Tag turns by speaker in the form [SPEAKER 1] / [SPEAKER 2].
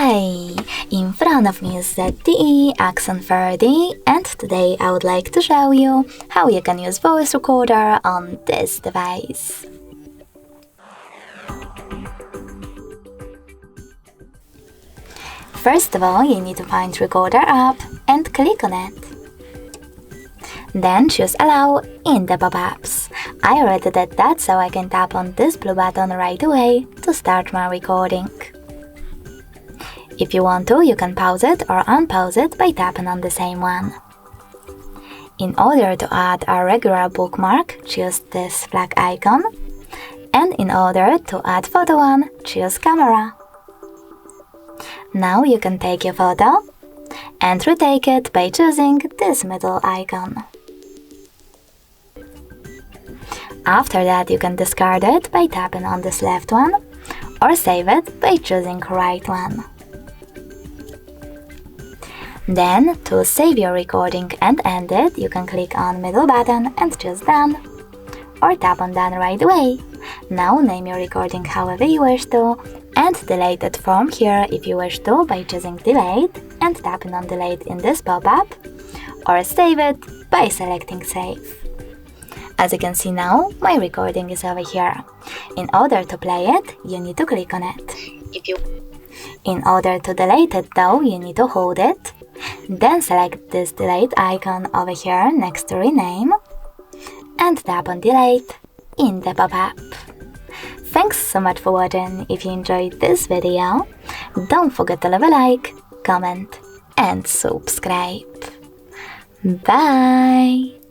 [SPEAKER 1] Hey, in front of me is ZTE Axon 30, and today I would like to show you how you can use voice recorder on this device. First of all, you need to find Recorder app and click on it. Then choose Allow in the pop-ups. I already did that, so I can tap on this blue button right away to start my recording. If you want to, you can pause it or unpause it by tapping on the same one. In order to add a regular bookmark, choose this flag icon. And in order to add photo one, choose camera. Now you can take your photo and retake it by choosing this middle icon. After that, you can discard it by tapping on this left one or save it by choosing right one. Then, to save your recording and end it, you can click on middle button and choose Done, or tap on Done right away. Now name your recording however you wish to, and delete it from here if you wish to by choosing Delete and tapping on Delete in this pop-up, or save it by selecting Save. As you can see now, my recording is over here. In order to play it, you need to click on it. In order to delete it though, you need to hold it. Then select this delete icon over here next to rename and tap on delete in the pop-up. Thanks so much for watching. If you enjoyed this video, don't forget to leave a like, comment and subscribe. Bye!